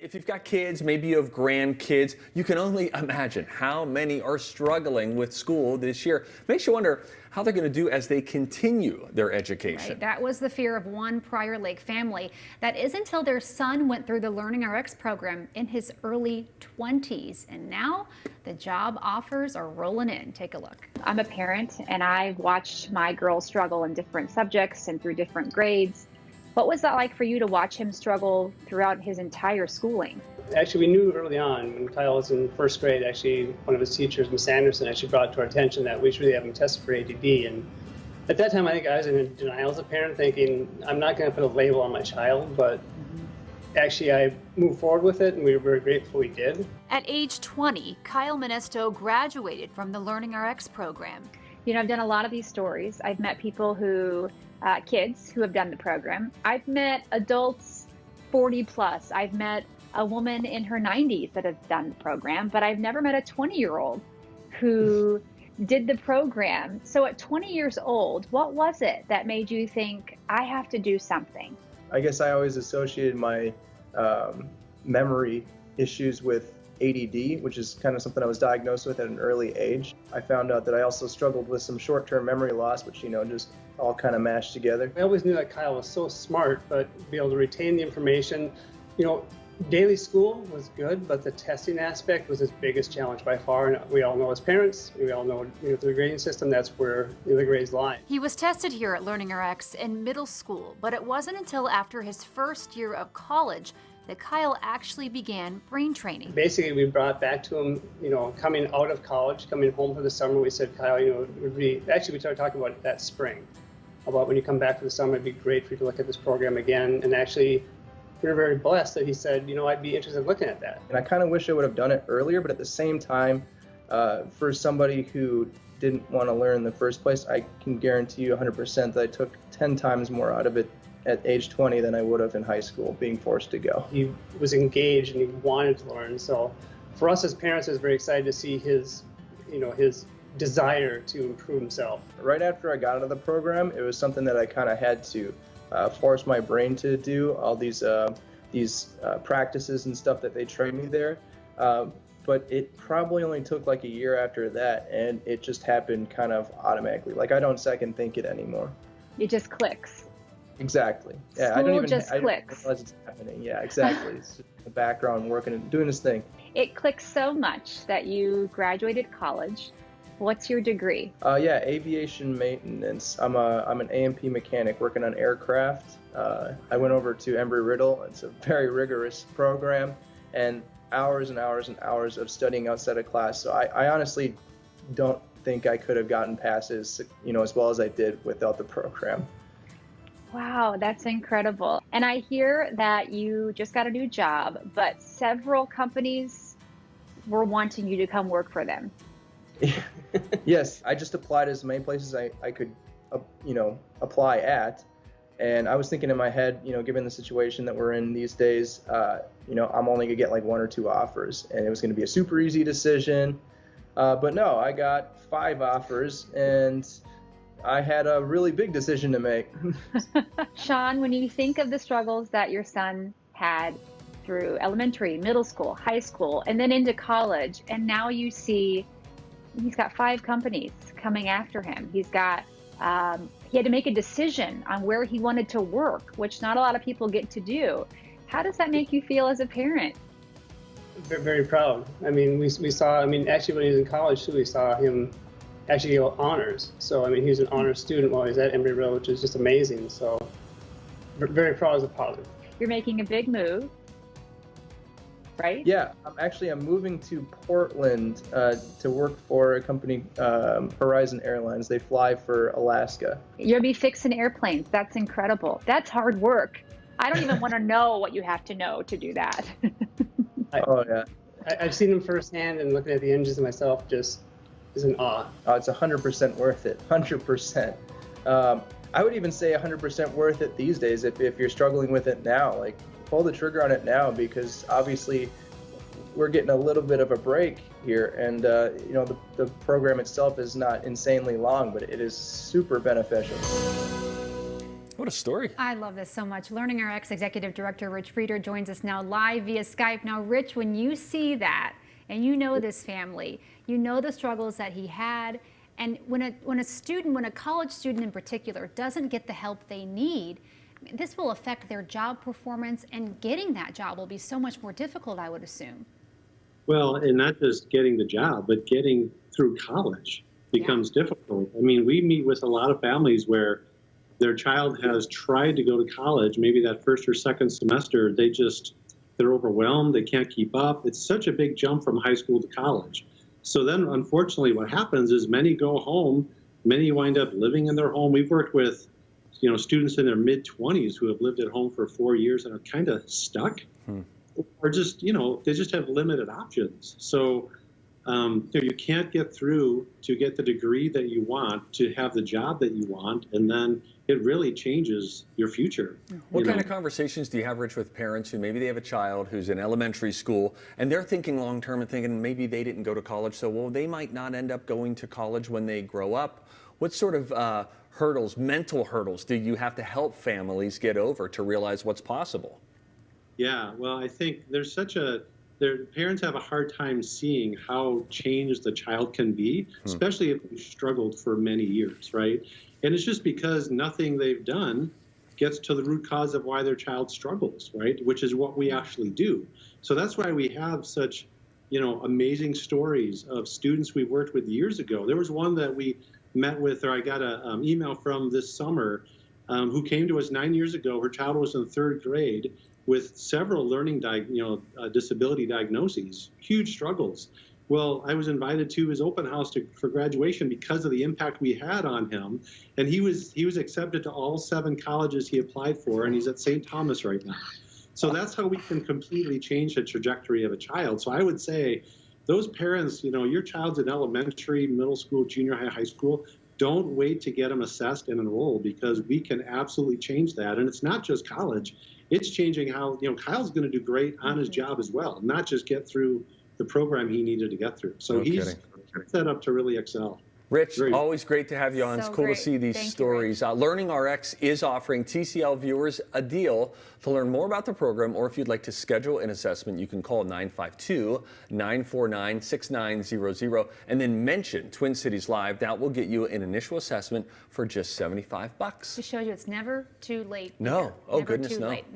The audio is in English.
If you've got kids, maybe you have grandkids, you can only imagine how many are struggling with school this year. Makes you wonder how they're going to do as they continue their education. Right. That was the fear of one Prior Lake family. That is until their son went through the LearningRx program in his early 20s. And now the job offers are rolling in. Take a look. I'm a parent and I've watched my girls struggle in different subjects and through different grades. What was that like for you to watch him struggle throughout his entire schooling? Actually, we knew early on when Kyle was in first grade, actually one of his teachers, Miss Anderson, actually brought to our attention that we should really have him tested for ADD. And at that time, I think I was in denial as a parent, thinking, I'm not going to put a label on my child, but actually I moved forward with it and we were very grateful we did. At age 20, Kyle Manisto graduated from the LearningRx program. You know, I've done a lot of these stories. I've met people who, kids who have done the program. I've met adults 40 plus. I've met a woman in her 90s that has done the program, but I've never met a 20-year-old who did the program. So at 20 years old, what was it that made you think, I have to do something? I guess I always associated my memory issues with ADD, which is kind of something I was diagnosed with at an early age. I found out that I also struggled with some short-term memory loss, which, just all kind of mashed together. I always knew that Kyle was so smart, but be able to retain the information. Daily school was good, but the testing aspect was his biggest challenge by far. And we all know as parents, we all know through the grading system, that's where the grades lie. He was tested here at LearningRx in middle school, but it wasn't until after his first year of college that Kyle actually began brain training. Basically, we brought back to him, coming out of college, coming home for the summer, we said, Kyle, we started talking about it that spring, about when you come back for the summer, it'd be great for you to look at this program again. And actually, we were very blessed that he said, I'd be interested in looking at that. And I kind of wish I would have done it earlier, but at the same time, for somebody who didn't want to learn in the first place, I can guarantee you 100% that I took 10 times more out of it at age 20 than I would have in high school, being forced to go. He was engaged and he wanted to learn. So for us as parents, I was very excited to see his desire to improve himself. Right after I got out of the program, it was something that I kind of had to force my brain to do, all these practices and stuff that they trained me there. But it probably only took like a year after that, and it just happened kind of automatically. Like I don't second think it anymore. It just clicks. Exactly. Yeah, School I don't just clicks. Don't realize it's happening. Yeah, exactly. It's just in the background working and doing his thing. It clicks so much that you graduated college. What's your degree? Aviation maintenance. I'm an A&P mechanic working on aircraft. I went over to Embry-Riddle. It's a very rigorous program, and hours and hours and hours of studying outside of class. So I honestly don't think I could have gotten past it as well as I did without the program. Wow, that's incredible. And I hear that you just got a new job, but several companies were wanting you to come work for them. Yes, I just applied as many places I could, apply at. And I was thinking in my head, given the situation that we're in these days, I'm only gonna get like 1 or 2 offers, and it was gonna be a super easy decision. But no, I got 5 offers, and I had a really big decision to make. Sean, when you think of the struggles that your son had through elementary, middle school, high school, and then into college, and now you see he's got 5 companies coming after him. He had to make a decision on where he wanted to work, which not a lot of people get to do. How does that make you feel as a parent? Very, very proud. We saw, actually when he was in college too, we saw him actually get honors. So, he was an honors student while he was at Embry-Riddle, which is just amazing. So, very proud as a father. You're making a big move, right? Yeah, I'm moving to Portland to work for a company, Horizon Airlines. They fly for Alaska. You'll be fixing airplanes. That's incredible. That's hard work. I don't even want to know what you have to know to do that. I've seen them firsthand, and looking at the engines myself just is in awe. It's 100% worth it, 100%. I would even say 100% worth it these days if you're struggling with it now. Like, pull the trigger on it now, because obviously we're getting a little bit of a break here, and the program itself is not insanely long, but it is super beneficial. What a story. I love this so much. LearningRx Executive Director Rich Frieder joins us now live via Skype. Now, Rich, when you see that and you know this family, you know the struggles that he had, and when a college student in particular doesn't get the help they need, this will affect their job performance, and getting that job will be so much more difficult, I would assume. Well, and not just getting the job, but getting through college becomes difficult. I mean, we meet with a lot of families where their child has tried to go to college, maybe that first or second semester, they're overwhelmed, they can't keep up. It's such a big jump from high school to college. So then, unfortunately, what happens is many go home, many wind up living in their home. We've worked with, students in their mid-20s who have lived at home for 4 years and are kind of stuck, or just, they just have limited options. So you can't get through to get the degree that you want, to have the job that you want, and then it really changes your future. What kind of conversations do you have, Rich, with parents who maybe they have a child who's in elementary school and they're thinking long term and thinking maybe they didn't go to college, so they might not end up going to college when they grow up? What sort of mental hurdles do you have to help families get over to realize what's possible? Yeah, well, I think parents have a hard time seeing how changed the child can be, especially if they've struggled for many years, right? And it's just because nothing they've done gets to the root cause of why their child struggles, right? Which is what we actually do. So that's why we have such, amazing stories of students we worked with years ago. There was one that we met with, or I got an email from this summer, who came to us 9 years ago. Her child was in 3rd grade with several learning disability diagnoses, huge struggles. Well, I was invited to his open house for graduation because of the impact we had on him, and he was accepted to all 7 colleges he applied for, and he's at St. Thomas right now. So that's how we can completely change the trajectory of a child. So I would say, those parents, your child's in elementary, middle school, junior high, high school, don't wait to get them assessed and enrolled, because we can absolutely change that. And it's not just college. It's changing how, Kyle's going to do great on his job as well, not just get through the program he needed to get through. So he's set up to really excel. Rich, always great to have you on. So It's cool great. to see these Thank you, stories. LearningRx is offering TCL viewers a deal. To learn more about the program, or if you'd like to schedule an assessment, you can call 952-949-6900 and then mention Twin Cities Live. That will get you an initial assessment for just $75. To show you it's never too late. No. Oh, Never goodness, too no. late.